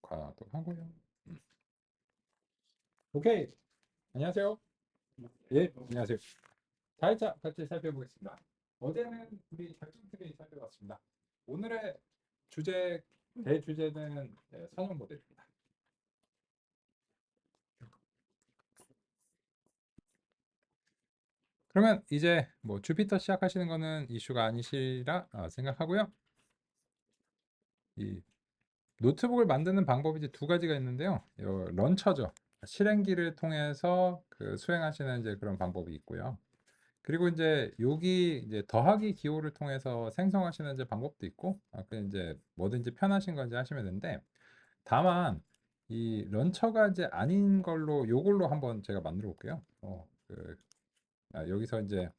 녹화도 하고요. 오케이. 안녕하세요. 예, 안녕하세요. 4일차 같이 살펴보겠습니다. 어제는 우리 작전트리 살펴봤습니다. 오늘의 대주제는 선형 모델입니다. 그러면 이제 뭐 주피터 시작하시는 거는 이슈가 아니시라 생각하고요. 이 노트북을 만드는 방법이 이제 두 가지가 있는데요. 런처죠. 실행기를 통해서 수행하시는 이제 그런 방법이 있고요. 그리고 이제 여기 이제 더하기 기호를 통해서 생성하시는 이제 방법도 있고, 그 이제 뭐든지 편하신 건지 하시면 되는데, 다만 이 런처가 이제 아닌 걸로 요걸로 한번 제가 만들어 볼게요. 여기서 이제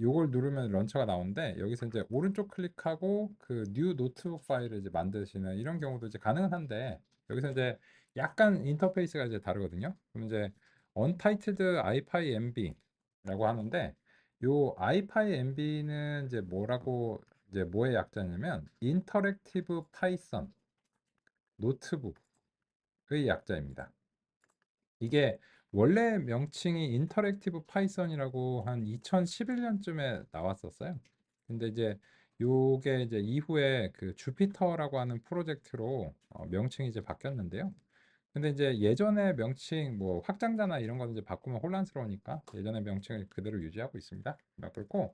요걸 누르면 런처가 나오는데, 여기서 이제 오른쪽 클릭하고 그 뉴 노트북 파일을 이제 만드시는 이런 경우도 이제 가능은 한데, 여기서 이제 약간 인터페이스가 이제 다르거든요. 그럼 이제 untitled ipynb라고 하는데, 요 ipynb는 이제 뭐라고, 이제 뭐의 약자냐면 인터랙티브 파이썬 노트북의 약자입니다. 이게 원래 명칭이 인터랙티브 파이썬이라고 한 2011년쯤에 나왔었어요. 근데 이제 요게 이제 이후에 그 주피터라고 하는 프로젝트로 명칭이 이제 바뀌었는데요. 근데 이제 예전의 명칭 뭐 확장자나 이런 거는 이제 바꾸면 혼란스러우니까 예전의 명칭을 그대로 유지하고 있습니다. 그렇고,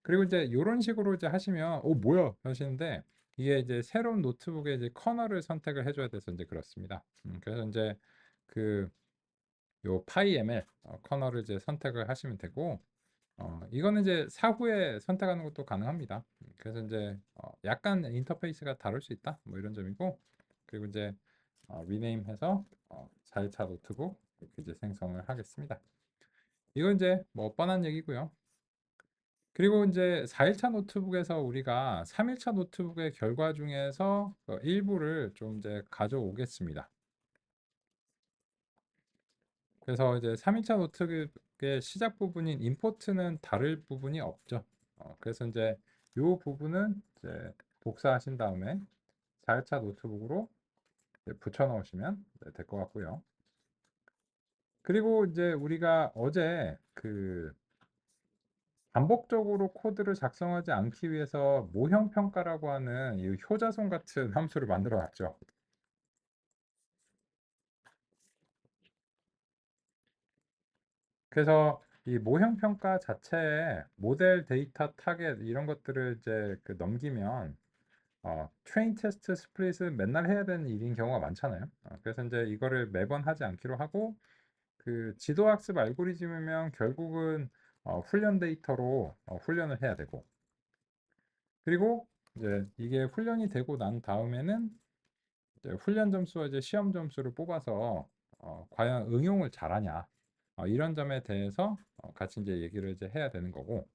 그리고 이제 이런 식으로 이제 하시면 뭐야 하시는데, 이게 이제 새로운 노트북에 이제 커널을 선택을 해줘야 돼서 이제 그렇습니다. 그래서 이제 그 요 파이ML 커널을 이제 선택을 하시면 되고, 이거는 이제 사후에 선택하는 것도 가능합니다. 그래서 이제 약간 인터페이스가 다를 수 있다 뭐 이런 점이고, 그리고 이제 리네임해서 4일차 노트북 이렇게 이제 생성을 하겠습니다. 이건 이제 뭐 뻔한 얘기고요. 그리고 이제 4일차 노트북에서 우리가 3일차 노트북의 결과 중에서 일부를 좀 이제 가져오겠습니다. 그래서 이제 3일차 노트북의 시작 부분인 임포트는 다를 부분이 없죠. 그래서 이제 이 부분은 이제 복사하신 다음에 4일차 노트북으로 붙여 넣으시면 될 것 같고요. 그리고 이제 우리가 어제 반복적으로 코드를 작성하지 않기 위해서 모형 평가라고 하는 이 효자손 같은 함수를 만들어 놨죠. 그래서 이 모형 평가 자체에 모델 데이터 타겟 이런 것들을 이제 넘기면 트레인 테스트 스플릿은 맨날 해야 되는 일인 경우가 많잖아요. 그래서 이제 이거를 매번 하지 않기로 하고, 그 지도학습 알고리즘이면 결국은 훈련 데이터로 훈련을 해야 되고, 그리고 이제 이게 훈련이 되고 난 다음에는 이제 훈련 점수와 이제 시험 점수를 뽑아서 과연 응용을 잘하냐 이런 점에 대해서 같이 이제 얘기를 이제 해야 되는 거고.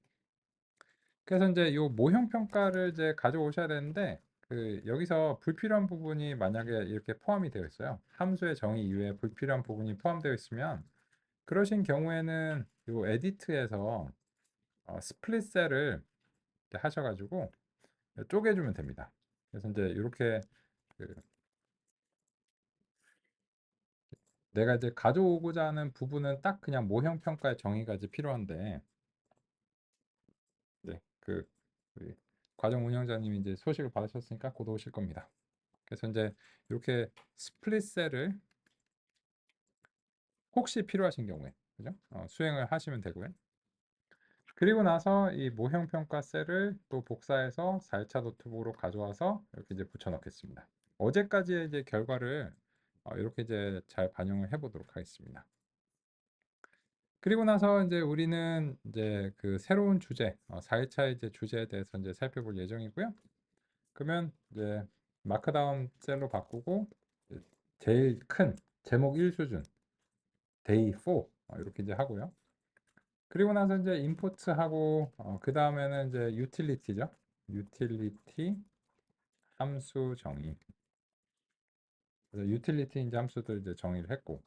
그래서 이제 요 모형 평가를 이제 가져오셔야 되는데, 여기서 불필요한 부분이 만약에 이렇게 포함이 되어 있어요. 함수의 정의 이외에 불필요한 부분이 포함되어 있으면, 그러신 경우에는 요 에디트에서 스플릿 셀을 하셔가지고 쪼개주면 됩니다. 그래서 이제 이렇게 내가 이제 가져오고자 하는 부분은 딱 그냥 모형 평가의 정의가 이제 필요한데, 네, 우리 과정 운영자님이 이제 소식을 받으셨으니까 곧 오실 겁니다. 그래서 이제 이렇게 스플릿 셀을 혹시 필요하신 경우에 그죠? 수행을 하시면 되고요. 그리고 나서 이 모형 평가 셀을 또 복사해서 4일차 노트북으로 가져와서 이렇게 이제 붙여 넣겠습니다. 어제까지의 이제 결과를 이렇게 이제 잘 반영을 해 보도록 하겠습니다. 그리고 나서 이제 우리는 이제 새로운 주제, 4일차 이제 주제에 대해서 이제 살펴볼 예정이고요. 그러면 이제 마크다운 셀로 바꾸고 제일 큰 제목 1수준 데이 4 이렇게 이제 하고요. 그리고 나서 이제 임포트하고 그 다음에는 이제 유틸리티죠. 유틸리티 함수 정의. 그래서 유틸리티 이제 함수들 이제 정의를 했고,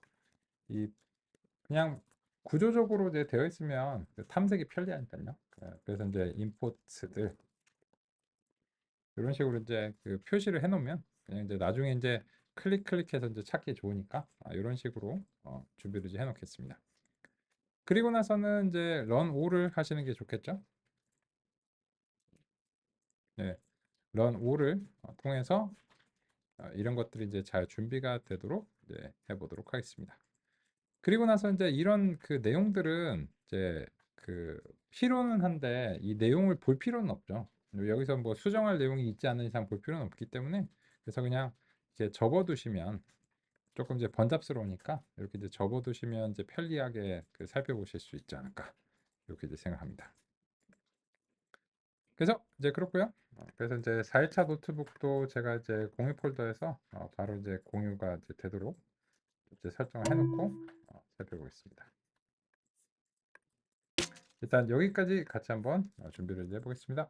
이 그냥 구조적으로 이제 되어 있으면 탐색이 편리하니까요. 그래서 이제 임포트들 이런 식으로 이제 표시를 해놓으면 그냥 이제 나중에 이제 클릭해서 이제 찾기 좋으니까 이런 식으로 준비를 이제 해놓겠습니다. 그리고 나서는 이제 run all을 하시는 게 좋겠죠? 네, run all을 통해서 이런 것들이 이제 잘 준비가 되도록 이제 해보도록 하겠습니다. 그리고 나서 이제 이런 그 내용들은 이제 그 필요는 한데 이 내용을 볼 필요는 없죠. 여기서 뭐 수정할 내용이 있지 않는 이상 볼 필요는 없기 때문에 그래서 그냥 이제 접어두시면 조금 이제 번잡스러우니까 이렇게 이제 접어두시면 이제 편리하게 그 살펴보실 수 있지 않을까 이렇게 이제 생각합니다. 그래서 이제 그렇고요. 그래서 이제 4일차 노트북도 제가 이제 공유 폴더에서 바로 이제 공유가 이제 되도록 이제 설정을 해놓고 살펴보겠습니다. 일단 여기까지 같이 한번 준비를 이제 해보겠습니다.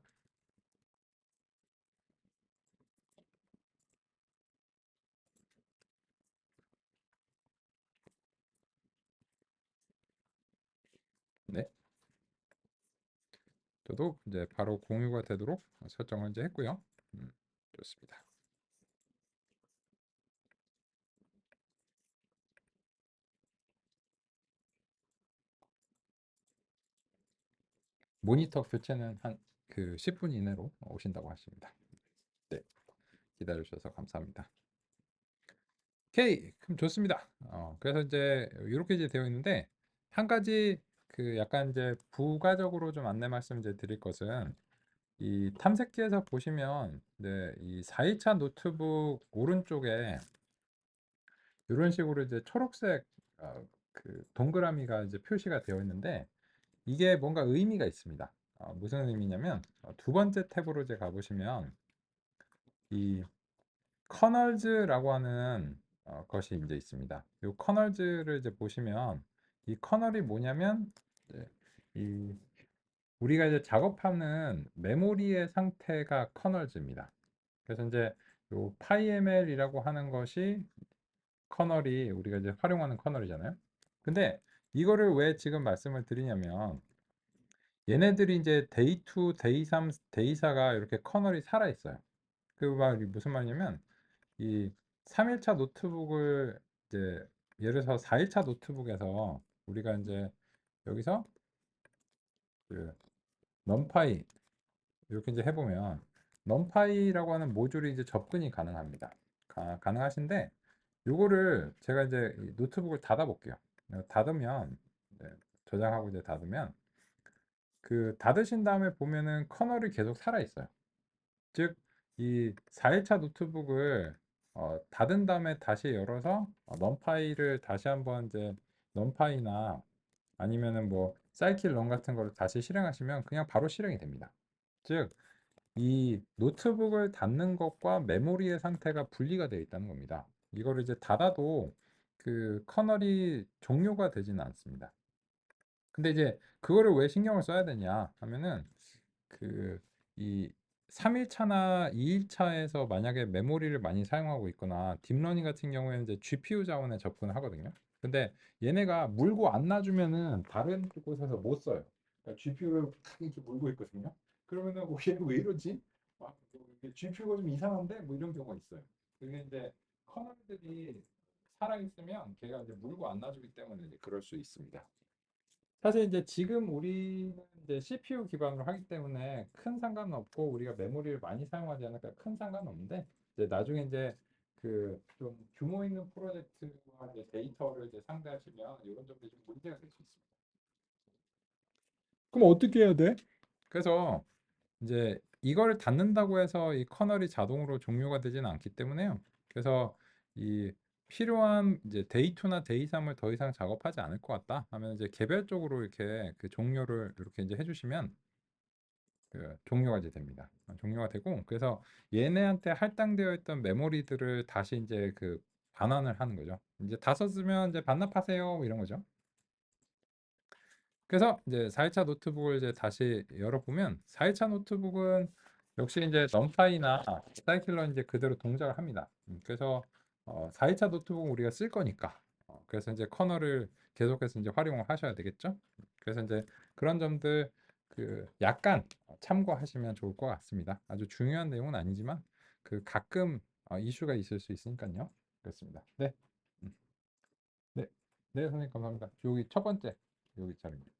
네, 저도 이제 바로 공유가 되도록 설정을 이제 했고요. 좋습니다. 모니터 교체는 한 그 10분 이내로 오신다고 하십니다. 네, 기다려 주셔서 감사합니다. 오케이, 그럼 좋습니다. 그래서 이제 이렇게 이제 되어 있는데 한 가지 그 약간 이제 부가적으로 좀 안내 말씀 이제 드릴 것은 이 탐색기에서 보시면 네, 이 4일차 노트북 오른쪽에 이런 식으로 이제 초록색 그 동그라미가 이제 표시가 되어 있는데 이게 뭔가 의미가 있습니다. 무슨 의미냐면 두 번째 탭으로 이제 가보시면 이 커널즈라고 하는 것이 이제 있습니다. 이 커널즈를 이제 보시면 이 커널이 뭐냐면 이제 이 우리가 이제 작업하는 메모리의 상태가 커널즈입니다. 그래서 이제 요 PyML이라고 하는 것이 커널이 우리가 이제 활용하는 커널이잖아요. 근데 이거를 왜 지금 말씀을 드리냐면 얘네들이 이제 데이 2, 데이 3, 데이 4가 이렇게 커널이 살아 있어요. 그 말이 무슨 말이냐면 이 3일차 노트북을 이제 예를 들어서 4일차 노트북에서 우리가 이제 여기서 그 넘파이 이렇게 이제 해보면 넘파이라고 하는 모듈이 이제 접근이 가능합니다. 가능하신데 요거를 제가 이제 노트북을 닫아 볼게요. 닫으면 네, 저장하고 이제 닫으면 그 닫으신 다음에 보면은 커널이 계속 살아 있어요. 즉 이 4일차 노트북을 닫은 다음에 다시 열어서 넘파이를 다시 한번 이제 넘파이나 아니면은 뭐 사이클 런 같은 거를 다시 실행하시면 그냥 바로 실행이 됩니다. 즉 이 노트북을 닫는 것과 메모리의 상태가 분리가 되어 있다는 겁니다. 이거를 이제 닫아도 그 커널이 종료가 되지는 않습니다. 근데 이제 그거를 왜 신경을 써야 되냐 하면은 그 이 3일차나 2일차에서 만약에 메모리를 많이 사용하고 있거나 딥러닝 같은 경우에는 이제 GPU 자원에 접근을 하거든요. 근데 얘네가 물고 안 놔주면은 다른 곳에서 못 써요. 그러니까 GPU를 이렇게 물고 있거든요. 그러면은 얘왜 이러지? 막 GPU가 좀 이상한데 뭐 이런 경우가 있어요. 그게 이제 커널들이 살아 있으면 걔가 이제 물고 안 놔주기 때문에 이제 그럴 수 있습니다. 사실 이제 지금 우리는 이제 CPU 기반으로 하기 때문에 큰 상관은 없고 우리가 메모리를 많이 사용하지 않으니까 큰 상관은 없는데 이제 나중에 이제 그 좀 규모 있는 프로젝트와 이제 데이터를 이제 상대하시면 이런 점들이 좀 문제가 될 수 있습니다. 그럼 어떻게 해야 돼? 그래서 이제 이걸 닫는다고 해서 이 커널이 자동으로 종료가 되지는 않기 때문에요. 그래서 이 필요한 이제 데이 2나 데이 3을 더 이상 작업하지 않을 것 같다 하면 이제 개별적으로 이렇게 그 종료를 이렇게 이제 해주시면 그 종료가 이제 됩니다. 종료가 되고 그래서 얘네한테 할당되어 있던 메모리들을 다시 이제 그 반환을 하는 거죠. 이제 다 썼으면 이제 반납하세요 이런 거죠. 그래서 이제 4일차 노트북을 이제 다시 열어보면 4일차 노트북은 역시 이제 넘파이나 사이클러 이제 그대로 동작을 합니다. 그래서 4일차 노트북은 우리가 쓸 거니까 그래서 이제 커널을 계속해서 이제 활용을 하셔야 되겠죠. 그래서 이제 그런 점들 그 약간 참고하시면 좋을 것 같습니다. 아주 중요한 내용은 아니지만 그 가끔 이슈가 있을 수 있으니까요. 그렇습니다. 네. 음, 네. 네, 선생님 감사합니다. 여기 첫 번째 여기 자리입니다.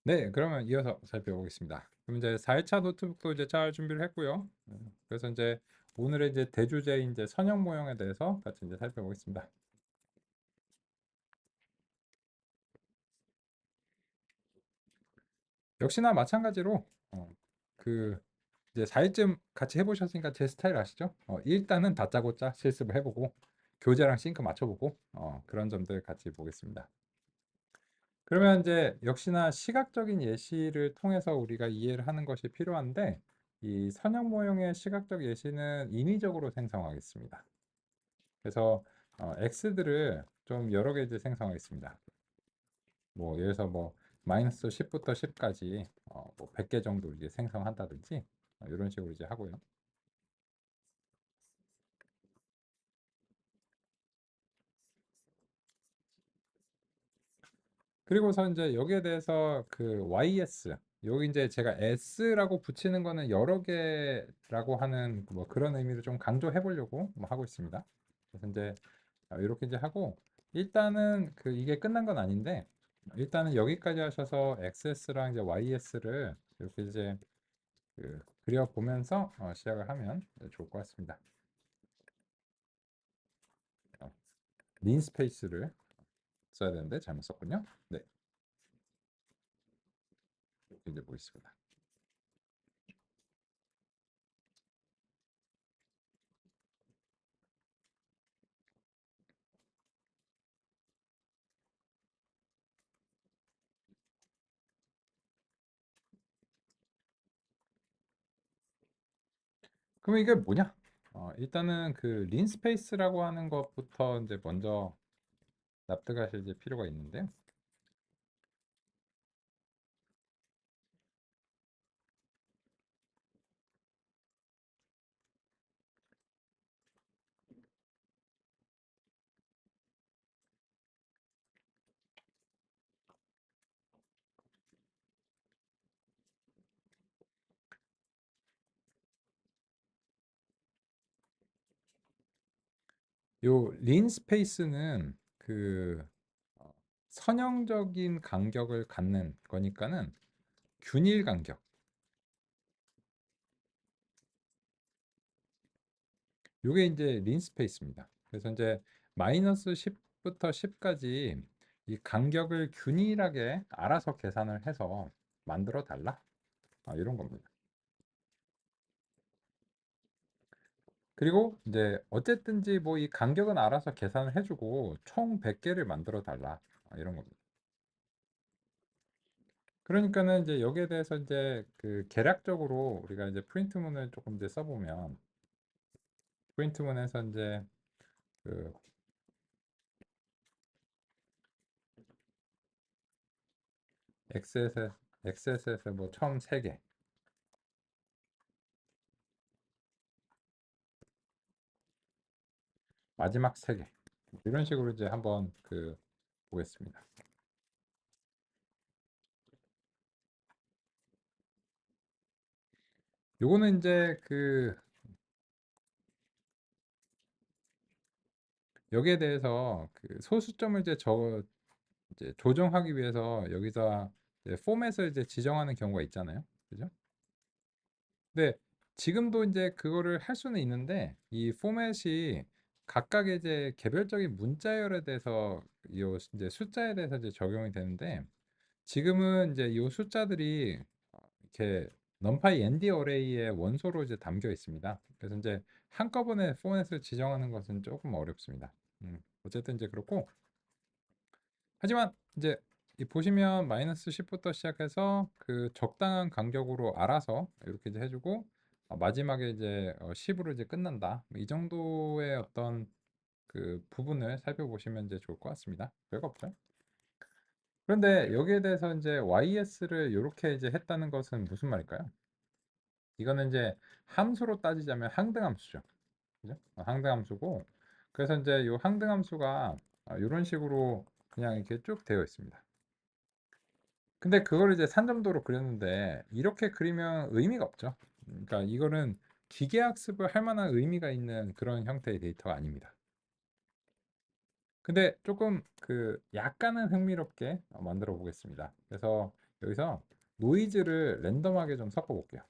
네, 그러면 이어서 살펴보겠습니다. 그럼 이제 4일차 노트북도 이제 잘 준비를 했고요. 그래서 이제 오늘의 이제 대주제인 이제 선형 모형에 대해서 같이 이제 살펴보겠습니다. 역시나 마찬가지로 그 이제 4일쯤 같이 해보셨으니까 제 스타일 아시죠? 일단은 다짜고짜 실습을 해보고 교재랑 싱크 맞춰보고 그런 점들 같이 보겠습니다. 그러면 이제 역시나 시각적인 예시를 통해서 우리가 이해를 하는 것이 필요한데 이 선형 모형의 시각적 예시는 인위적으로 생성하겠습니다. 그래서 x들을 좀 여러 개 이제 생성하겠습니다. 뭐 예를 들어서 뭐 마이너스 10부터 10까지 뭐 100개 정도 이제 생성한다든지 이런 식으로 이제 하고요. 그리고서 이제 여기에 대해서 그 YS 여기 이제 제가 S라고 붙이는 거는 여러 개라고 하는 뭐 그런 의미를 좀 강조해 보려고 뭐 하고 있습니다. 그래서 이제 이렇게 이제 하고 일단은 그 이게 끝난 건 아닌데 일단은 여기까지 하셔서 XS랑 이제 YS를 이렇게 이제 그 그려 보면서 시작을 하면 좋을 것 같습니다. 린 스페이스를 써야 되는데 잘못 썼군요. 네, 이렇게 이제 보겠습니다. 그럼 이게 뭐냐? 일단은 그 린스페이스라고 하는 것부터 이제 먼저 납득하실 이제 필요가 있는데요. 요 린스페이스는 그 어, 선형적인 간격을 갖는 거니까는 균일 간격. 요게 이제 린스페이스입니다. 그래서 이제 마이너스 10부터 10까지 이 간격을 균일하게 알아서 계산을 해서 만들어 달라. 이런 겁니다. 그리고 이제 어쨌든지 뭐 이 간격은 알아서 계산을 해주고 총 100개를 만들어 달라 이런 겁니다. 그러니까는 이제 여기에 대해서 이제 그 계략적으로 우리가 이제 프린트문을 조금 이제 써보면 프린트문에서 이제 그 XSS 뭐 처음 3개 마지막 3개 이런 식으로 이제 한번 그 보겠습니다. 요거는 이제 그 여기에 대해서 그 소수점을 이제 조정하기 위해서 여기서 이제 포맷을 이제 지정하는 경우가 있잖아요. 그죠? 근데 지금도 이제 그거를 할 수는 있는데 이 포맷이 각각의 이제 개별적인 문자열에 대해서 요 이제 숫자에 대해서 이제 적용이 되는데 지금은 이제 이 숫자들이 이렇게 numpy nd 어레이의 원소로 이제 담겨 있습니다. 그래서 이제 한꺼번에 포맷을 지정하는 것은 조금 어렵습니다. 어쨌든 이제 그렇고 하지만 이제 이 보시면 마이너스 10부터 시작해서 그 적당한 간격으로 알아서 이렇게 이제 해주고 마지막에 이제 10으로 이제 끝난다. 이 정도의 어떤 그 부분을 살펴보시면 이제 좋을 것 같습니다. 별거 없죠. 그런데 여기에 대해서 이제 YS를 이렇게 이제 했다는 것은 무슨 말일까요? 이거는 이제 함수로 따지자면 항등함수죠. 그죠? 항등함수고 그래서 이제 요 항등함수가 이런 식으로 그냥 이렇게 쭉 되어 있습니다. 근데 그걸 이제 산점도로 그렸는데 이렇게 그리면 의미가 없죠. 그러니까 이거는 기계학습을 할 만한 의미가 있는 그런 형태의 데이터가 아닙니다. 근데 조금 그 약간은 흥미롭게 만들어 보겠습니다. 그래서 여기서 노이즈를 랜덤하게 좀 섞어 볼게요.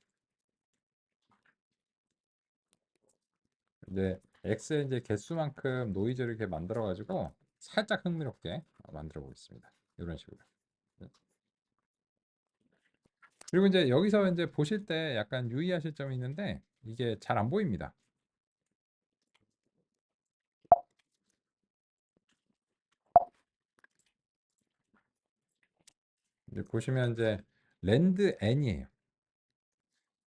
이제 X의 이제 개수만큼 노이즈를 이렇게 만들어 가지고 살짝 흥미롭게 만들어 보겠습니다. 이런 식으로. 네. 그리고 이제 여기서 이제 보실 때 약간 유의하실 점이 있는데 이게 잘 안 보입니다. 이제 보시면 이제 랜드 n이에요.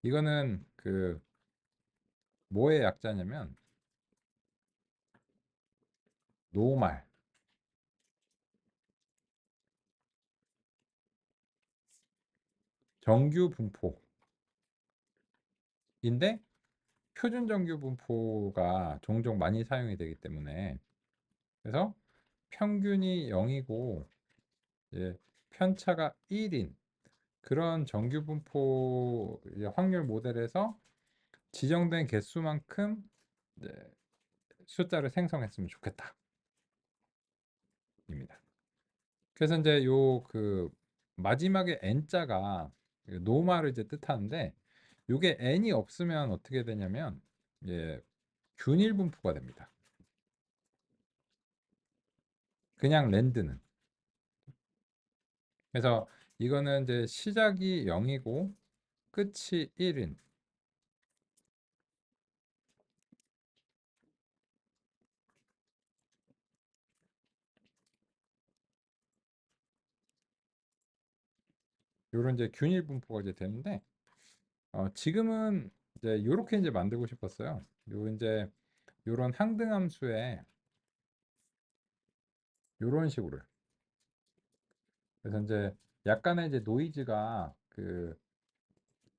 이거는 그 뭐의 약자냐면 노말 정규 분포인데 표준 정규 분포가 종종 많이 사용이 되기 때문에 그래서 평균이 0이고 편차가 1인 그런 정규 분포 확률 모델에서 지정된 개수만큼 이제 숫자를 생성했으면 좋겠다 입니다. 그래서 이제 요 그 마지막에 n자가 노말을 이제 뜻하는데 요게 n이 없으면 어떻게 되냐면 균일 분포가 됩니다. 그냥 랜드는. 그래서 이거는 이제 시작이 0이고 끝이 1인 요런 이제 균일 분포가 이제 되는데 지금은 이제 요렇게 이제 만들고 싶었어요. 요 이제 요런 항등함수에 요런 식으로. 그래서 이제 약간의 이제 노이즈가 그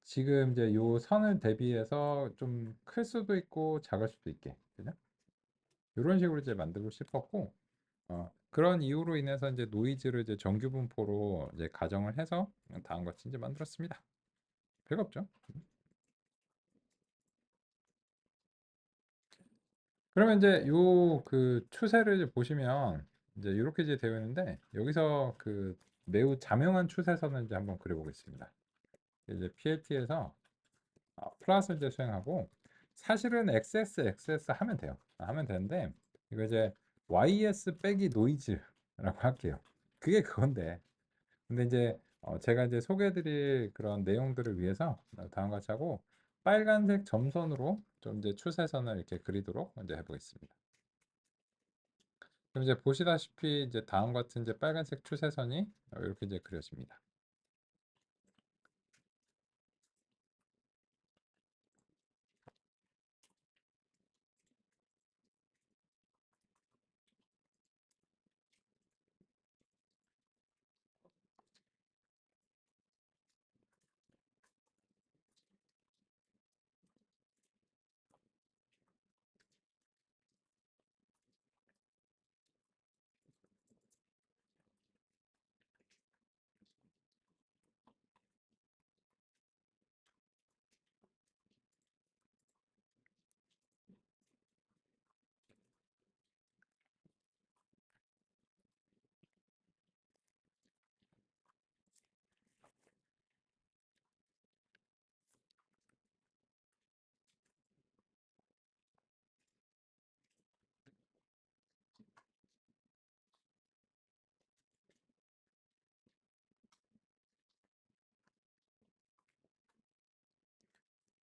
지금 이제 요 선을 대비해서 좀 클 수도 있고 작을 수도 있게 그죠? 이런 식으로 이제 만들고 싶었고 그런 이유로 인해서 이제 노이즈를 이제 정규 분포로 이제 가정을 해서 다음과 같이 이제 만들었습니다. 별거 없죠? 그러면 이제 요 그 추세를 이제 보시면 이제 이렇게 이제 되어 있는데 여기서 그 매우 자명한 추세선을 이제 한번 그려보겠습니다. 이제 PLT에서 플러스를 이제 수행하고 사실은 XS 하면 돼요. 하면 되는데 이거 이제 YS 빼기 노이즈라고 할게요. 그게 그건데 근데 이제 제가 이제 소개해드릴 그런 내용들을 위해서 다음과 같이 하고 빨간색 점선으로 좀 이제 추세선을 이렇게 그리도록 이제 해보겠습니다. 그럼 이제 보시다시피 이제 다음 같은 이제 빨간색 추세선이 이렇게 이제 그려집니다.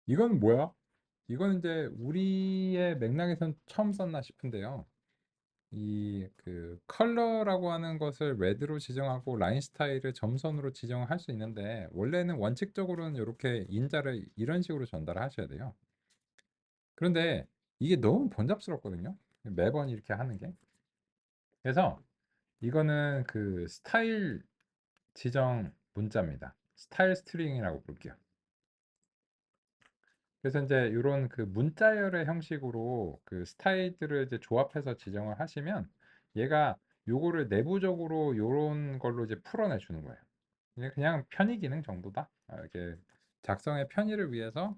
이건 뭐야? 이건 이제 우리의 맥락에선 처음 썼나 싶은데요. 이 그 컬러라고 하는 것을 레드로 지정하고 라인 스타일을 점선으로 지정할 수 있는데 원래는 원칙적으로는 이렇게 인자를 이런 식으로 전달하셔야 돼요. 그런데 이게 너무 번잡스럽거든요. 매번 이렇게 하는 게. 그래서 이거는 그 스타일 지정 문자입니다. 스타일 스트링이라고 볼게요. 그래서 이제 이런 그 문자열의 형식으로 그 스타일들을 이제 조합해서 지정을 하시면 얘가 요거를 내부적으로 요런 걸로 이제 풀어내 주는 거예요. 그냥 편의 기능 정도다. 이렇게 작성의 편의를 위해서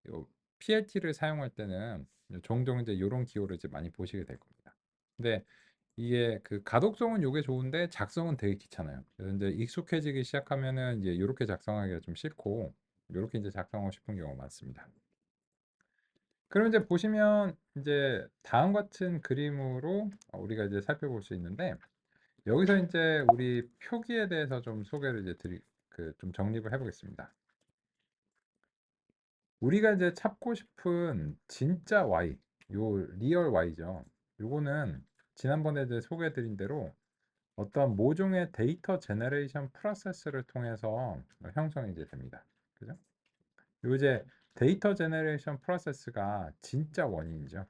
요 PLT를 사용할 때는 종종 이제 요런 기호를 이제 많이 보시게 될 겁니다. 근데 이게 그 가독성은 요게 좋은데 작성은 되게 귀찮아요. 그래서 이제 익숙해지기 시작하면은 이제 요렇게 작성하기가 좀 싫고 요렇게 이제 작성하고 싶은 경우가 많습니다. 그럼 이제 보시면 이제 다음 같은 그림으로 우리가 이제 살펴볼 수 있는데 여기서 이제 우리 표기에 대해서 좀 소개를 이제 좀 정립을 해보겠습니다. 우리가 이제 찾고 싶은 진짜 Y, 요 리얼 Y죠. 요거는 지난번에 이제 소개해드린 대로 어떤 모종의 데이터 제너레이션 프로세스를 통해서 형성이 이제 됩니다. 그죠? 요 이제 데이터 제너레이션 프로세스가 진짜 원인이죠.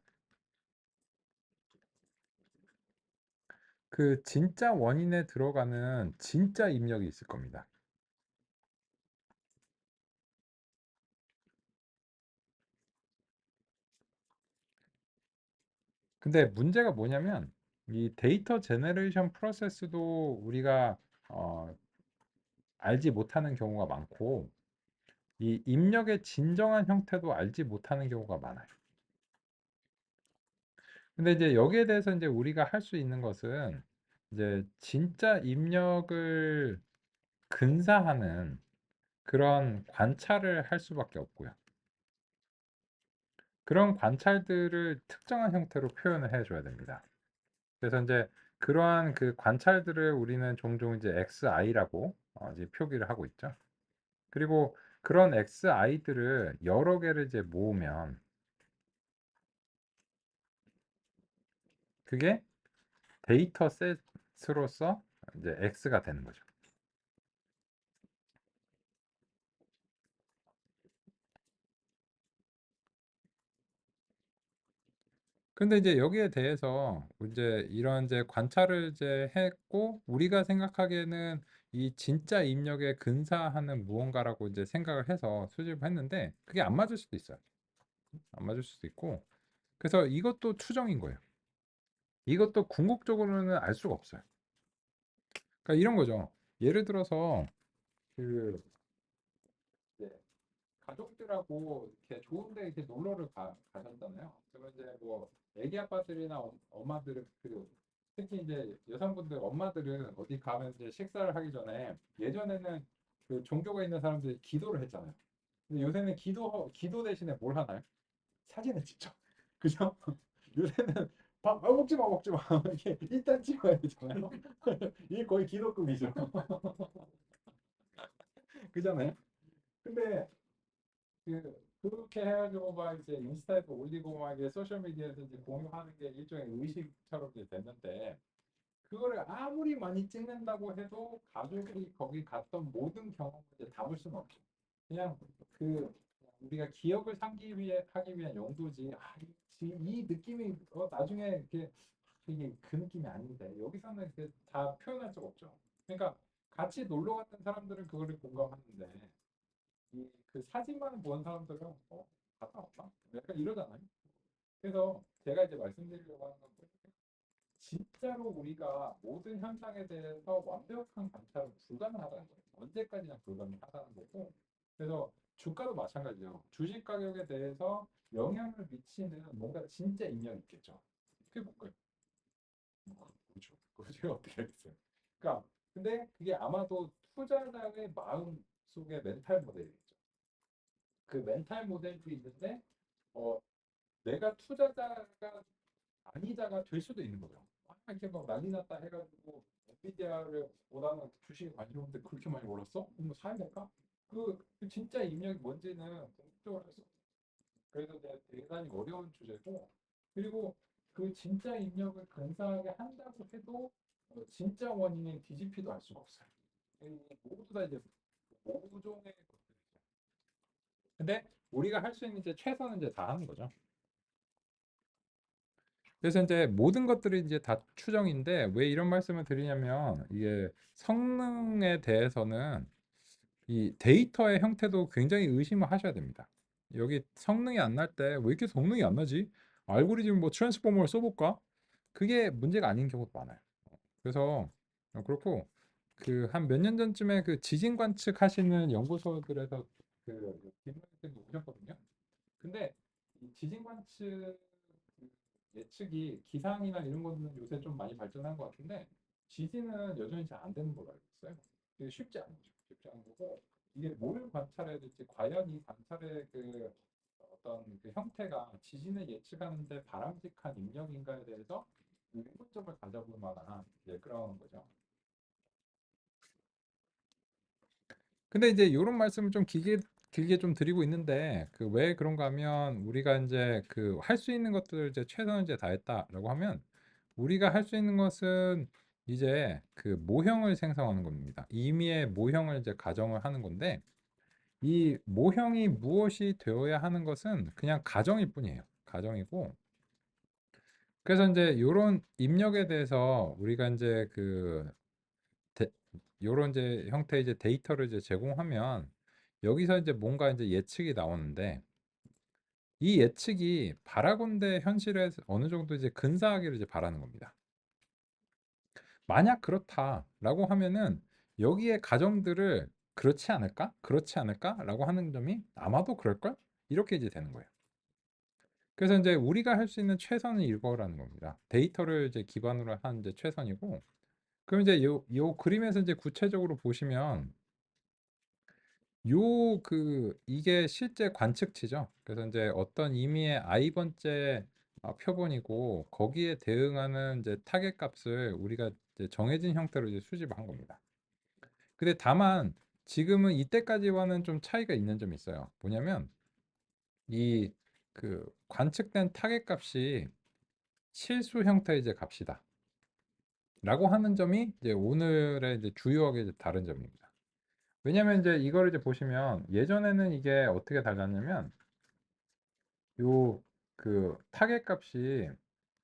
그 진짜 원인에 들어가는 진짜 입력이 있을 겁니다. 근데 문제가 뭐냐면 이 데이터 제너레이션 프로세스도 우리가 어, 알지 못하는 경우가 많고 이 입력의 진정한 형태도 알지 못하는 경우가 많아요. 근데 이제 여기에 대해서 이제 우리가 할 수 있는 것은 이제 진짜 입력을 근사하는 그런 관찰을 할 수밖에 없고요. 그런 관찰들을 특정한 형태로 표현을 해줘야 됩니다. 그래서 이제 그러한 그 관찰들을 우리는 종종 이제 XI라고 이제 표기를 하고 있죠. 그리고 그런 XI들을 여러 개를 이제 모으면 그게 데이터 셋으로서 이제 X가 되는 거죠. 근데 이제 여기에 대해서 이제 이런 이제 관찰을 이제 했고 우리가 생각하기에는 이 진짜 입력에 근사하는 무언가라고 이제 생각을 해서 수집을 했는데 그게 안 맞을 수도 있어요. 안 맞을 수도 있고 그래서 이것도 추정인 거예요. 이것도 궁극적으로는 알 수가 없어요. 그러니까 이런 거죠. 예를 들어서 그 이제 가족들하고 이렇게 좋은데 이렇게 놀러를 가셨잖아요. 그러면 이제 뭐 애기 아빠들이나 엄마들은 특히 이제 여성분들 엄마들은 어디 가면 이제 식사를 하기 전에 예전에는 그 종교가 있는 사람들이 기도를 했잖아요. 근데 요새는 기도 대신에 뭘 하나요? 사진을 찍죠. 그죠? 요새는 먹지 마, 먹지 마. 이게 일단 찍어야 되잖아요. 이게 거의 기독급이죠. 그잖아요. 근데 그렇게 해가지고 막 이제 인스타에 올리고 막 이제 소셜 미디어에서 이제 공유하는 게 일종의 의식처럼 이제 됐는데 그거를 아무리 많이 찍는다고 해도 가족이 거기 갔던 모든 경험을 이제 담을 수는 없죠. 그냥 그 우리가 기억을 상기 위해 하기 위한 용도지. 이 느낌이 나중에 이렇게 이게 그 느낌이 아닌데 여기서는 다 표현할 수가 없죠. 그러니까 같이 놀러 갔던 사람들은 그거를 공감하는데 그 사진만 본 사람들은 갔다 왔다 약간 이러잖아요. 그래서 제가 이제 말씀드리려고 하는 건 진짜로 우리가 모든 현상에 대해서 완벽한 관찰은 불가능하다는 거예요. 언제까지나 불가능하다는 거고. 그래서 주가도 마찬가지예요. 주식 가격에 대해서 영향을 미치는 뭔가 진짜 인연이 있겠죠. 그게 뭘까요? 그렇죠. 그거 제가 어떻게 알겠어요. 그러니까 근데 그게 아마도 투자자의 마음 속의 멘탈 모델이겠죠. 그 멘탈 모델도 있는데 어, 내가 투자자가 아니자가 될 수도 있는 거죠. 이렇게 막 난리 났다 해가지고 엔비디아를 보다는 주식에 관심 없는데 그렇게 많이 올랐어? 그럼 사야 될까? 그 진짜 입력이 뭔지는 공식적으로 할 수 없어요. 그래서 대단히 어려운 주제고 그리고 그 진짜 입력을 근사하게 한다고 해도 진짜 원인인 DGP도 알 수가 없어요. 모두 다 이제 모종의 것들이죠. 근데 우리가 할 수 있는 이제 최선은 이제 다 하는 거죠. 그래서 이제 모든 것들이 이제 다 추정인데 왜 이런 말씀을 드리냐면 이게 성능에 대해서는 이 데이터의 형태도 굉장히 의심을 하셔야 됩니다. 여기 성능이 안 날 때 왜 이렇게 성능이 안 나지? 알고리즘 뭐 트랜스포머를 써볼까? 그게 문제가 아닌 경우도 많아요. 그래서 그렇고 그 한 몇 년 전쯤에 그 지진 관측하시는 연구소들에서 그 뒷문에 오셨거든요. 근데 이 지진 관측 그 예측이 기상이나 이런 거는 요새 좀 많이 발전한 것 같은데 지진은 여전히 잘 안 되는 걸로 알고 있어요. 되게 쉽지 않죠. 쉽지 않은 거고 이게 뭘 관찰해야 될지 과연 이 관찰의 그 어떤 그 형태가 지진을 예측하는데 바람직한 입력인가에 대해서 의문점을 가져볼 만한 그런 거죠. 근데 이제 이런 말씀을 좀 길게 좀 드리고 있는데 그 왜 그런가 하면 우리가 이제 그 할 수 있는 것들을 이제 최선을 이제 다했다라고 하면 우리가 할 수 있는 것은 이제 그 모형을 생성하는 겁니다. 임의의 모형을 이제 가정을 하는 건데 이 모형이 무엇이 되어야 하는 것은 그냥 가정일 뿐이에요. 가정이고 그래서 이제 이런 입력에 대해서 우리가 이제 그 요런 이제 형태의 이제 데이터를 이제 제공하면 여기서 이제 뭔가 이제 예측이 나오는데 이 예측이 바라건대 현실에 어느 정도 이제 근사하기를 이제 바라는 겁니다. 만약 그렇다라고 하면은 여기에 가정들을 그렇지 않을까? 그렇지 않을까?라고 하는 점이 아마도 그럴걸? 이렇게 이제 되는 거예요. 그래서 이제 우리가 할 수 있는 최선은 이거라는 겁니다. 데이터를 이제 기반으로 한 이제 최선이고 그럼 이제 요 그림에서 이제 구체적으로 보시면 이게 실제 관측치죠. 그래서 이제 어떤 임의의 i 번째 표본이고 거기에 대응하는 이제 타겟 값을 우리가 이제 정해진 형태로 이제 수집한 겁니다. 근데 다만 지금은 이때까지와는 좀 차이가 있는 점이 있어요. 뭐냐면 이 그 관측된 타겟 값이 실수 형태의 이제 값이다. 라고 하는 점이 이제 오늘의 이제 주요하게 이제 다른 점입니다. 왜냐면 이제 이거를 이제 보시면 예전에는 이게 어떻게 달랐냐면 요 그 타겟 값이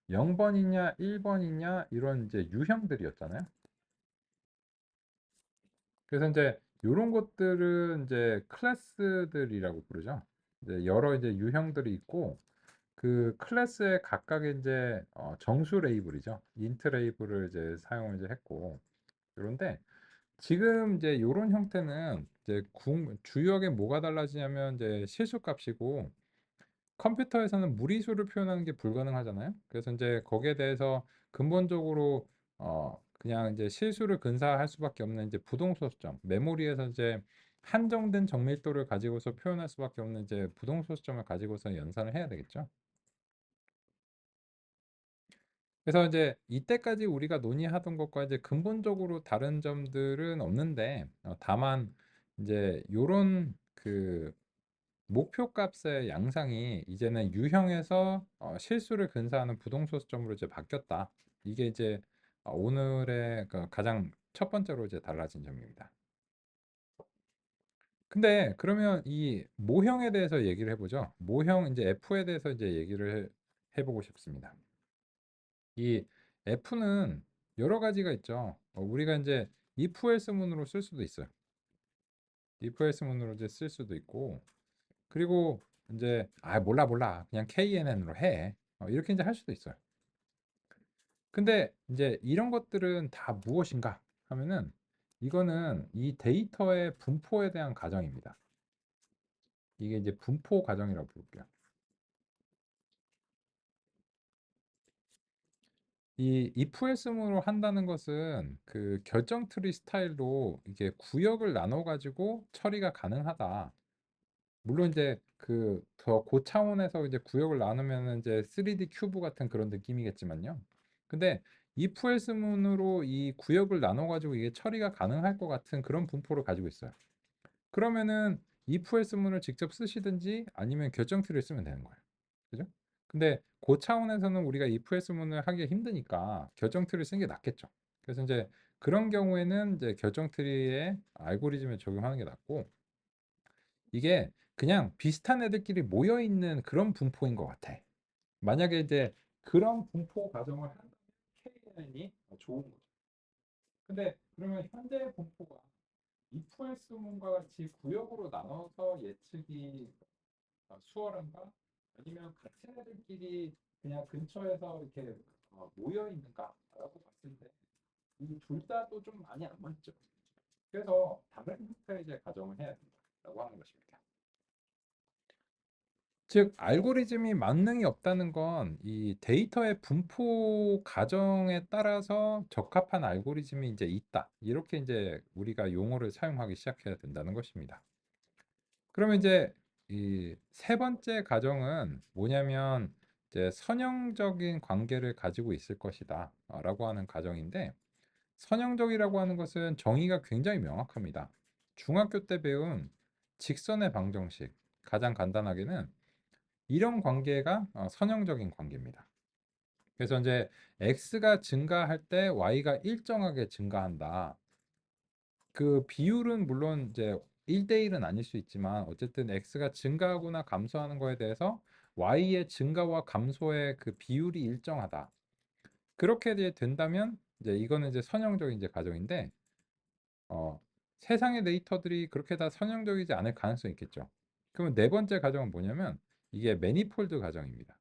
0번이냐 1번이냐 이런 이제 유형들이었잖아요. 그래서 이제 요런 것들은 이제 클래스들이라고 부르죠. 이제 여러 이제 유형들이 있고 그 클래스의 각각의 이제 정수 레이블이죠. 인트 레이블을 이제 사용을 이제 했고 그런데 지금 이제 요런 형태는 이제 주역에 뭐가 달라지냐면 이제 실수 값이고 컴퓨터에서는 무리수를 표현하는 게 불가능하잖아요. 그래서 이제 거기에 대해서 근본적으로 그냥 이제 실수를 근사할 수밖에 없는 이제 부동소수점, 메모리에서 이제 한정된 정밀도를 가지고서 표현할 수밖에 없는 이제 부동소수점을 가지고서 연산을 해야 되겠죠. 그래서 이제 이때까지 우리가 논의하던 것과 이제 근본적으로 다른 점들은 없는데 다만 이제 요런 그 목표 값의 양상이 이제는 유형에서 실수를 근사하는 부동소수점으로 이제 바뀌었다. 이게 이제 오늘의 그 가장 첫 번째로 이제 달라진 점입니다. 근데 그러면 이 모형에 대해서 얘기를 해보죠. 모형 이제 F에 대해서 이제 얘기를 해보고 싶습니다. 이 F는 여러 가지가 있죠. 우리가 이제 if else 문으로 쓸 수도 있어요. if else 문으로 이제 쓸 수도 있고 그리고 이제 몰라 그냥 KNN으로 해 이렇게 이제 할 수도 있어요. 근데 이제 이런 것들은 다 무엇인가 하면은 이거는 이 데이터의 분포에 대한 가정입니다. 이게 이제 분포 가정이라고 부를게요. 이 if else문으로 한다는 것은 그 결정 트리 스타일로 이게 구역을 나눠 가지고 처리가 가능하다. 물론 이제 그 더 고차원에서 이제 구역을 나누면 이제 3D 큐브 같은 그런 느낌이겠지만요. 근데 if else문으로 이 구역을 나눠 가지고 이게 처리가 가능할 것 같은 그런 분포를 가지고 있어요. 그러면은 if else문을 직접 쓰시든지 아니면 결정 트리를 쓰면 되는 거예요. 그죠? 근데 고차원에서는 우리가 if else문을 하기 힘드니까 결정 트리를 쓰는 게 낫겠죠. 그래서 이제 그런 경우에는 이제 결정 트리의 알고리즘을 적용하는 게 낫고 이게 그냥 비슷한 애들끼리 모여 있는 그런 분포인 것 같아. 만약에 이제 그런 분포 가정을 한다면 KNN이 좋은 거죠. 근데 그러면 현재 분포가 if else문과 같이 구역으로 나눠서 예측이 수월한가? 아니면 같은 애들끼리 그냥 근처에서 이렇게 모여 있는가라고 봤을 때 이 둘 다도 좀 많이 안 맞죠. 그래서 다른 형태의 이제 가정을 해야 된다라고 하는 것입니다. 즉 알고리즘이 만능이 없다는 건 이 데이터의 분포 가정에 따라서 적합한 알고리즘이 이제 있다. 이렇게 이제 우리가 용어를 사용하기 시작해야 된다는 것입니다. 그러면 이제 이 세 번째 가정은 뭐냐면 이제 선형적인 관계를 가지고 있을 것이다 라고 하는 가정인데, 선형적이라고 하는 것은 정의가 굉장히 명확합니다. 중학교 때 배운 직선의 방정식, 가장 간단하게는 이런 관계가 선형적인 관계입니다. 그래서 이제 x가 증가할 때 y가 일정하게 증가한다. 그 비율은 물론 이제 1대1은 아닐 수 있지만 어쨌든 x가 증가하거나 감소하는 거에 대해서 y의 증가와 감소의 그 비율이 일정하다. 그렇게 이제 된다면 이제 이거는 이제 선형적인 이제 가정인데, 어, 세상의 데이터들이 그렇게 다 선형적이지 않을 가능성이 있겠죠. 그러면 네 번째 가정은 뭐냐면 이게 매니폴드 가정입니다.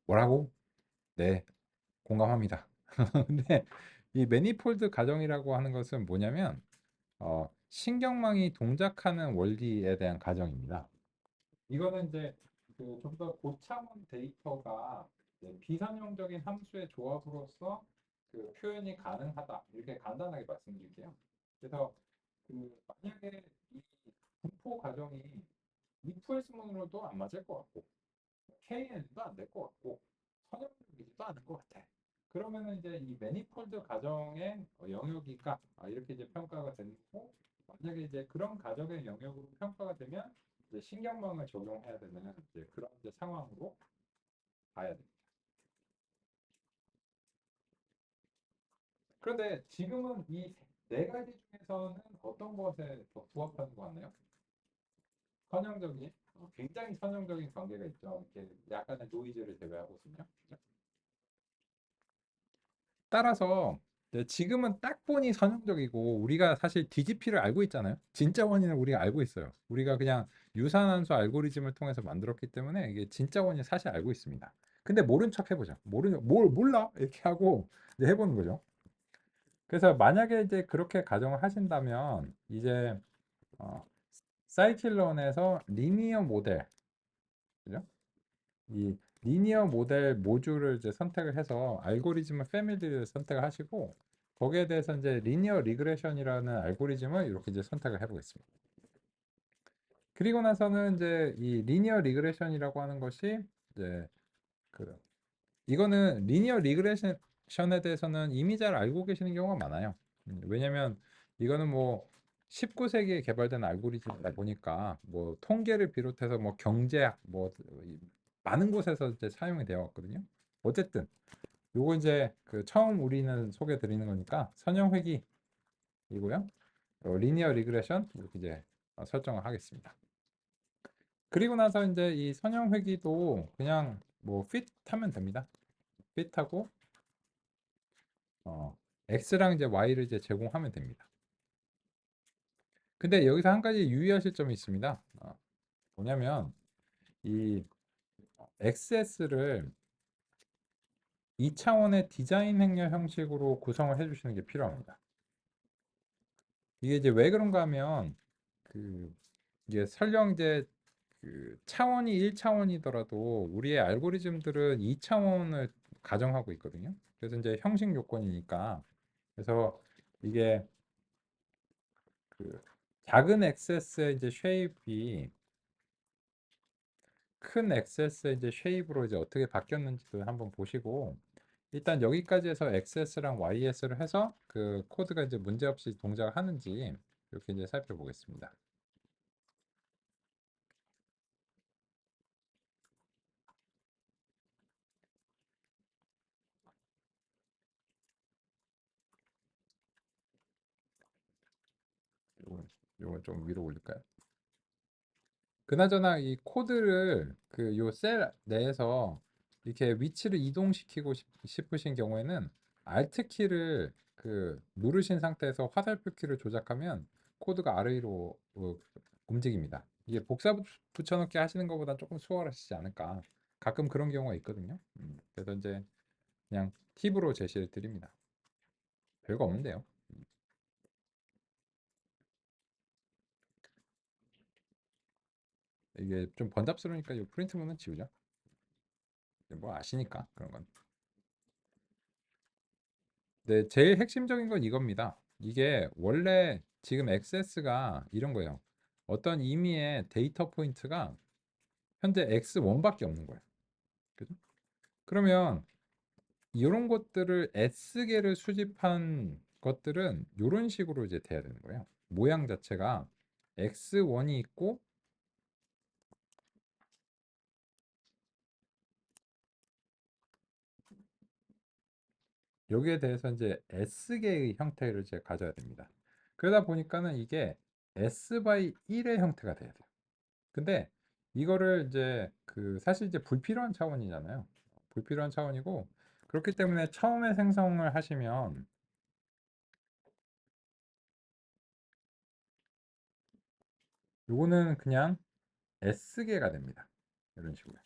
뭐라고? 네, 공감합니다. 근데 이 매니폴드 가정이라고 하는 것은 뭐냐면 신경망이 동작하는 원리에 대한 가정입니다. 이거는 이제 그 좀 더 고차원 데이터가 이제 비선형적인 함수의 조합으로서 그 표현이 가능하다. 이렇게 간단하게 말씀드릴게요. 그래서 그 만약에 이 분포 가정이 if else 문으로도 안 맞을 것 같고 KN도 안 될 것 같고 선형적이지도 않은 것 같아. 그러면은 이제 이 매니폴드 가정의 영역이가 이렇게 이제 평가가 되는 거고, 만약에 이제 그런 가정의 영역으로 평가가 되면 이제 신경망을 적용해야 되는 이제 그런 이제 상황으로 봐야 됩니다. 그런데 지금은 이 네 가지 중에서는 어떤 것에 더 부합하는 것 같나요? 선형적인, 굉장히 선형적인 관계가 있죠. 이렇게 약간의 노이즈를 제외하고 있으면. 따라서 이제 지금은 딱 보니 선형적이고 우리가 사실 DGP를 알고 있잖아요. 진짜 원인을 우리가 알고 있어요. 우리가 그냥 유산함수 알고리즘을 통해서 만들었기 때문에 이게 진짜 원인을 사실 알고 있습니다. 근데 모른 척 해보자. 뭘 몰라? 이렇게 하고 이제 해보는 거죠. 그래서 만약에 이제 그렇게 가정을 하신다면 이제 어, 사이클론에서 리니어 모델, 그죠? 이 리니어 모델 모듈을 이제 선택을 해서 알고리즘을 패밀리를 선택을 하시고, 거기에 대해서 이제 리니어 리그레션이라는 알고리즘을 이렇게 이제 선택을 해보겠습니다. 그리고 나서는 이제 이 리니어 리그레션이라고 하는 것이 이제 그 이거는 리니어 리그레션에 대해서는 이미 잘 알고 계시는 경우가 많아요. 왜냐면 이거는 뭐 19세기에 개발된 알고리즘이다 보니까 뭐 통계를 비롯해서 뭐 경제학 뭐 많은 곳에서 이제 사용이 되어 왔거든요. 어쨌든 요거 이제 그 처음 우리는 소개 드리는 거니까 선형회귀이고요. 리니어 리그레션 이렇게 이제 설정을 하겠습니다. 그리고 나서 이제 이 선형회귀도 그냥 뭐 fit 하면 됩니다. fit 하고 x랑 이제 y를 이제 제공하면 됩니다. 근데 여기서 한 가지 유의하실 점이 있습니다. 뭐냐면 이 XS를 2차원의 디자인 행렬 형식으로 구성을 해주시는 게 필요합니다. 이게 이제 왜 그런가 하면 그 이게 설령 이제 그 차원이 1차원이더라도 우리의 알고리즘들은 2차원을 가정하고 있거든요. 그래서 이제 형식 요건이니까, 그래서 이게 그 작은 XS의 이제 쉐입이 큰 XS의 이제 쉐입으로 이제 어떻게 바뀌었는지도 한번 보시고, 일단 여기까지 해서 XS랑 YS를 해서 그 코드가 이제 문제없이 동작을 하는지 이렇게 이제 살펴보겠습니다. 요거 좀 위로 올릴까요? 그나저나 이 코드를 그 요 셀 내에서 이렇게 위치를 이동시키고 싶으신 경우에는 Alt 키를 그 누르신 상태에서 화살표 키를 조작하면 코드가 아래로 움직입니다. 이게 복사 붙여넣기 하시는 것보다 조금 수월하시지 않을까. 가끔 그런 경우가 있거든요. 그래서 이제 그냥 팁으로 제시를 드립니다. 별거 없는데요. 이게 좀 번잡스러우니까 이 프린트문은 지우죠. 뭐 아시니까 그런 건. 네, 제일 핵심적인 건 이겁니다. 이게 원래 지금 XS가 이런 거예요. 어떤 의미의 데이터 포인트가 현재 X1밖에 없는 거예요. 그죠? 그러면 이런 것들을 S개를 수집한 것들은 이런 식으로 이제 돼야 되는 거예요. 모양 자체가 X1이 있고 여기에 대해서 이제 S개의 형태를 이제 가져야 됩니다. 그러다 보니까는 이게 S by 1의 형태가 돼야 돼요. 근데 이거를 이제 그 사실 이제 불필요한 차원이잖아요. 불필요한 차원이고 그렇기 때문에 처음에 생성을 하시면 요거는 그냥 S개가 됩니다. 이런 식으로.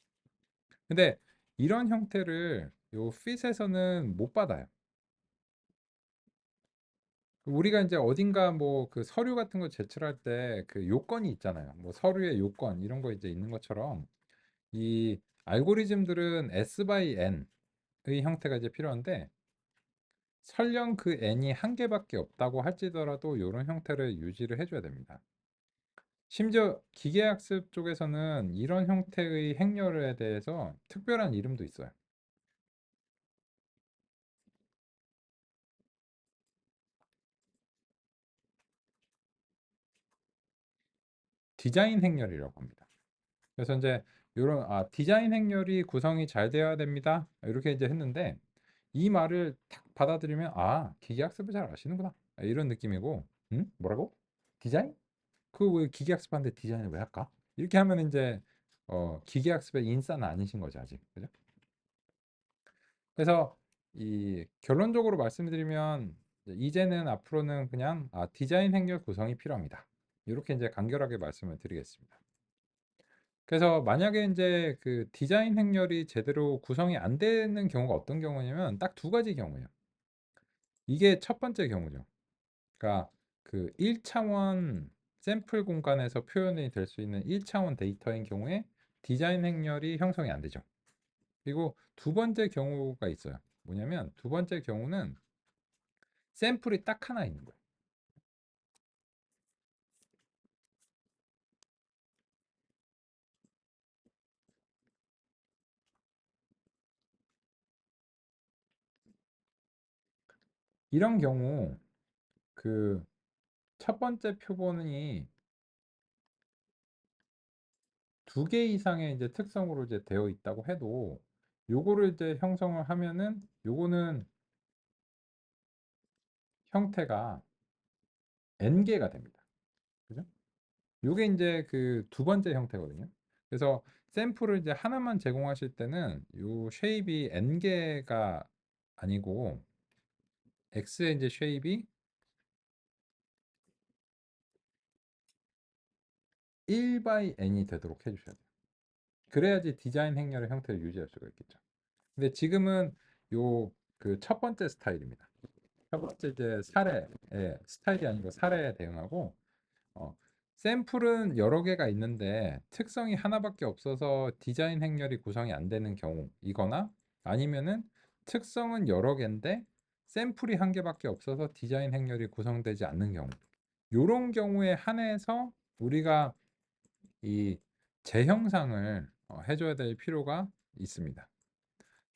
근데 이런 형태를 요 핏에서는 못 받아요. 우리가 이제 어딘가 뭐 그 서류 같은 거 제출할 때 그 요건이 있잖아요. 뭐 서류의 요건 이런 거 이제 있는 것처럼 이 알고리즘들은 S by N의 형태가 이제 필요한데 설령 그 n이 한 개밖에 없다고 할지더라도 이런 형태를 유지를 해줘야 됩니다. 심지어 기계학습 쪽에서는 이런 형태의 행렬에 대해서 특별한 이름도 있어요. 디자인 행렬이라고 합니다. 그래서 이제 이런 디자인 행렬이 구성이 잘 되어야 됩니다. 이렇게 이제 했는데 이 말을 딱 받아들이면 기계학습을 잘 아시는구나 이런 느낌이고 뭐라고? 디자인? 그 왜 기계학습하는데 디자인을 왜 할까? 이렇게 하면 이제 기계학습의 인싸는 아니신 거죠 아직 그죠? 그래서 이 결론적으로 말씀드리면 이제는 앞으로는 그냥 디자인 행렬 구성이 필요합니다. 이렇게 이제 간결하게 말씀을 드리겠습니다. 그래서 만약에 이제 그 디자인 행렬이 제대로 구성이 안 되는 경우가 어떤 경우냐면 딱 두 가지 경우예요. 이게 첫 번째 경우죠. 그러니까 그 1차원 샘플 공간에서 표현이 될 수 있는 1차원 데이터인 경우에 디자인 행렬이 형성이 안 되죠. 그리고 두 번째 경우가 있어요. 뭐냐면 두 번째 경우는 샘플이 딱 하나 있는 거예요. 이런 경우 그 첫 번째 표본이 두 개 이상의 이제 특성으로 이제 되어 있다고 해도 요거를 이제 형성을 하면은 요거는 형태가 n개가 됩니다. 그죠? 요게 이제 그 두 번째 형태거든요. 그래서 샘플을 이제 하나만 제공하실 때는 요 쉐입이 n개가 아니고 x의 이제 쉐입이 1 by n이 되도록 해주셔야 돼요. 그래야지 디자인 행렬의 형태를 유지할 수가 있겠죠. 근데 지금은 요 그 첫 번째 스타일입니다. 첫 번째 이제 사례, 스타일이 아니고 사례에 대응하고 어, 샘플은 여러 개가 있는데 특성이 하나밖에 없어서 디자인 행렬이 구성이 안 되는 경우이거나 아니면은 특성은 여러 개인데 샘플이 한 개밖에 없어서 디자인 행렬이 구성되지 않는 경우. 이런 경우에 한해서 우리가 이 재형상을 해줘야 될 필요가 있습니다.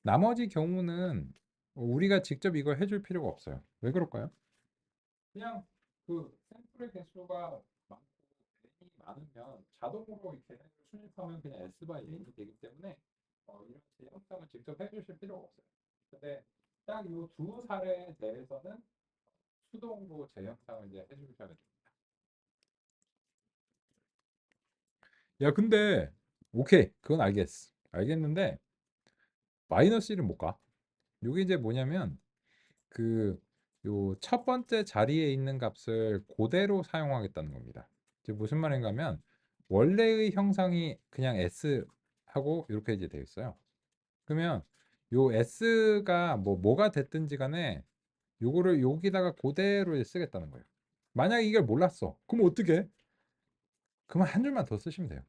나머지 경우는 우리가 직접 이걸 해줄 필요가 없어요. 왜 그럴까요? 그냥 그 샘플의 개수가 많고 n이 많으면 자동으로 이렇게 수집하면 그냥 S by n이 되기 때문에 이런 재형상을 직접 해주실 필요가 없어요. 근데 딱 이 두 사례에 대해서는 수동으로 재형상을 이제 해주셔야 됩니다. 야, 근데 오케이, 그건 알겠어. 알겠는데 마이너스 1은 못 가. 이게 이제 뭐냐면 그 요 첫 번째 자리에 있는 값을 그대로 사용하겠다는 겁니다. 이제 무슨 말인가 하면 원래의 형상이 그냥 S 하고 이렇게 이제 되어 있어요. 그러면 요 S가 뭐가 됐든지 간에 요거를 여기다가 그대로 이제 쓰겠다는 거예요. 만약에 이걸 몰랐어. 그럼 어떻게 해? 그러면 한 줄만 더 쓰시면 돼요.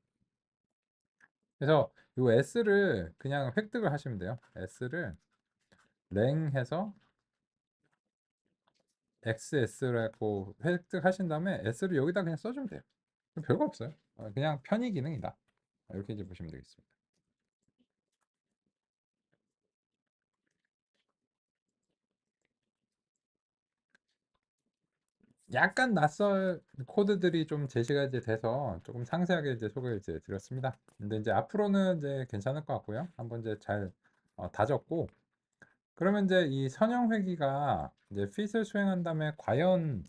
그래서 요 S를 그냥 획득을 하시면 돼요. S를 랭 해서 XS라고 획득하신 다음에 S를 여기다 그냥 써주면 돼요. 별거 없어요. 그냥 편의 기능이다. 이렇게 이제 보시면 되겠습니다. 약간 낯설 코드들이 좀 제시가 이제 돼서 조금 상세하게 이제 소개를 이제 드렸습니다. 근데 이제 앞으로는 이제 괜찮을 것 같고요. 한번 이제 잘 다졌고, 그러면 이제 이 선형 회귀가 이제 핏을 수행한 다음에 과연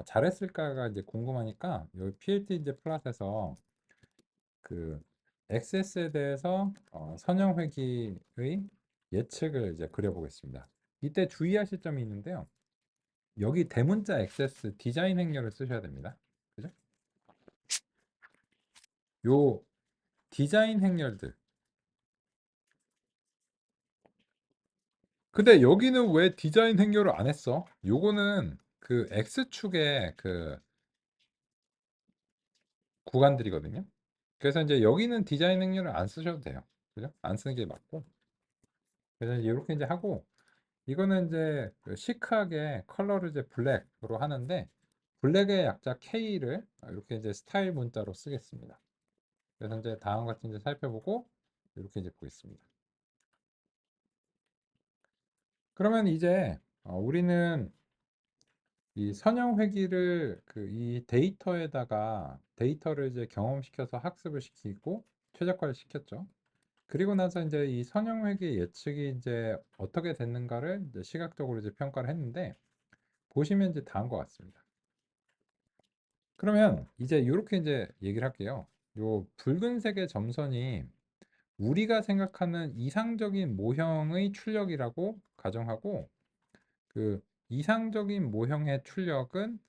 잘했을까가 이제 궁금하니까 이 PLT 이제 플랫에서 그 XS에 대해서 선형 회귀의 예측을 이제 그려보겠습니다. 이때 주의하실 점이 있는데요. 여기 대문자 XS 디자인 행렬을 쓰셔야 됩니다. 그죠? 요 디자인 행렬들. 근데 여기는 왜 디자인 행렬을 안 했어? 요거는 그 X축의 그 구간들이거든요. 그래서 이제 여기는 디자인 행렬을 안 쓰셔도 돼요. 그죠? 안 쓰는 게 맞고. 그래서 이렇게 이제 하고 이거는 이제 그 시크하게 컬러를 이제 블랙으로 하는데 블랙의 약자 K를 이렇게 이제 스타일 문자로 쓰겠습니다. 그래서 이제 다음 같은 이제 살펴보고 이렇게 이제 보겠습니다. 그러면 이제 우리는 이 선형 회귀를 그 이 데이터에다가 데이터를 이제 경험시켜서 학습을 시키고 최적화를 시켰죠. 그리고 나서 이제 이 선형 회귀 예측이 이제 어떻게 됐는가를 이제 시각적으로 이제 평가를 했는데 보시면 이제 다음 것 같습니다. 그러면 이제 이렇게 이제 얘기를 할게요. 요 붉은색의 점선이 우리가 생각하는 이상적인 모형의 출력이라고 가정하고 그 이상적인 모형의 출력은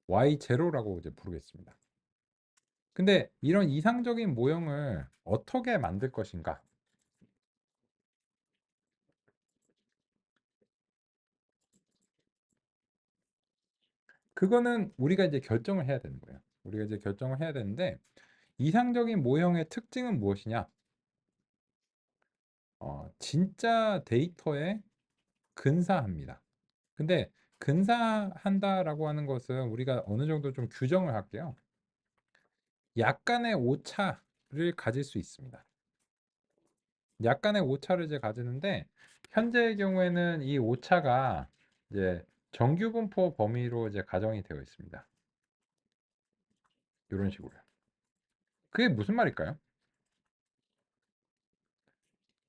Y0라고 이제 부르겠습니다. 근데 이런 이상적인 모형을 어떻게 만들 것인가? 그거는 우리가 이제 결정을 해야 되는 거예요. 우리가 이제 결정을 해야 되는데 이상적인 모형의 특징은 무엇이냐? 진짜 데이터에 근사합니다. 근데 근사한다라고 하는 것은 우리가 어느 정도 좀 규정을 할게요. 약간의 오차를 가질 수 있습니다. 약간의 오차를 이제 가지는데 현재의 경우에는 이 오차가 이제 정규분포 범위로 이제 가정이 되어 있습니다. 이런 식으로요. 그게 무슨 말일까요?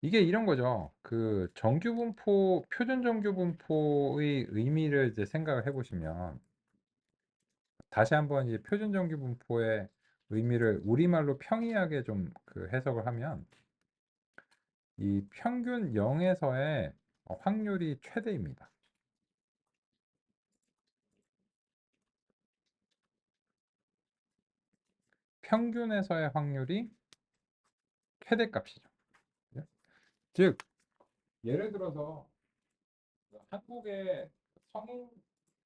이게 이런 거죠. 그 정규분포, 표준 정규분포의 의미를 이제 생각을 해보시면 다시 한번 이제 표준 정규분포의 의미를 우리말로 평이하게 좀 그 해석을 하면 이 평균 0에서의 확률이 최대입니다. 평균에서의 확률이 최대값이죠. 그죠? 즉 예를 들어서 한국의 성인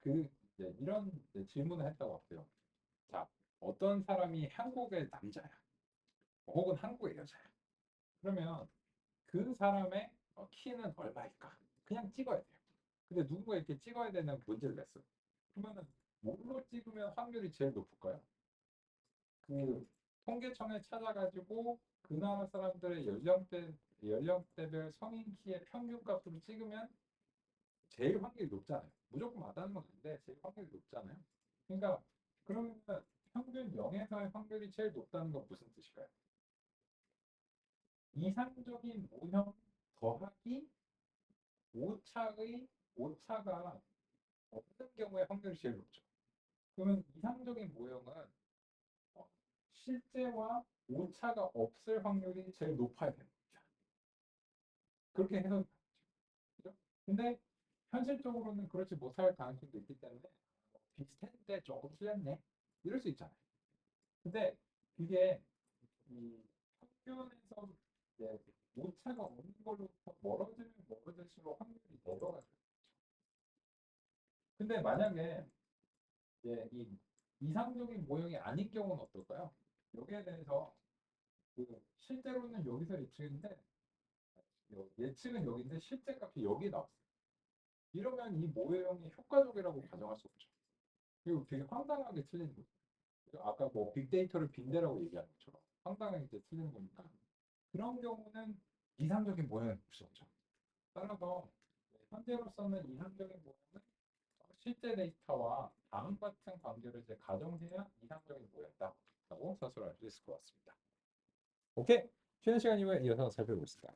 그 이제 이런 이제 질문을 했다고 할게요. 자, 어떤 사람이 한국의 남자야, 혹은 한국의 여자야. 그러면 그 사람의 키는 얼마일까? 그냥 찍어야 돼요. 근데 누군가 이렇게 찍어야 되는 문제를 냈어요. 그러면은 뭘로 찍으면 확률이 제일 높을까요? 그 통계청에 찾아가지고 그 나라 사람들의 연령대별 성인 키의 평균 값으로 찍으면 제일 확률이 높잖아요. 무조건 맞다는 건 아닌데 제일 확률이 높잖아요. 그러니까 그러면 평균 0에서의 확률이 제일 높다는 건 무슨 뜻일까요? 이상적인 모형 더하기 오차의 오차가 없는 경우에 확률이 제일 높죠. 그러면 이상적인 모형은 실제와 오차가 없을 확률이 제일 높아야 됩니다. 그렇게 해서 근데 현실적으로는 그렇지 못할 가능성도 있기 때문에 비슷했는데 조금 틀렸네. 이럴 수 있잖아요. 근데 그게 이 평균에서 이제 오차가 없는 걸로부터 멀어지면 멀어질수록 확률이 내려가죠. 근데 만약에 이제 이 이상적인 모형이 아닌 경우는 어떨까요? 여기에 대해서 그 실제로는 여기서 예측인데 예측은 여기인데 실제 값이 여기에 나왔어요. 이러면 이 모형이 효과적이라고 가정할 수 없죠. 그리고 되게 황당하게 틀리는 거예요. 아까 뭐 빅데이터를 빈대라고 얘기한 것처럼 황당하게 이제 틀리는 거니까 그런 경우는 이상적인 모형을 볼 수 없죠. 따라서 현재로서는 이상적인 모형은 실제 데이터와 다음 같은 관계를 이제 가정해야 이상적인 모형이다라고 서술할 수 있을 것 같습니다. 오케이. 쉬는 시간 이후에 이어서 살펴보겠습니다.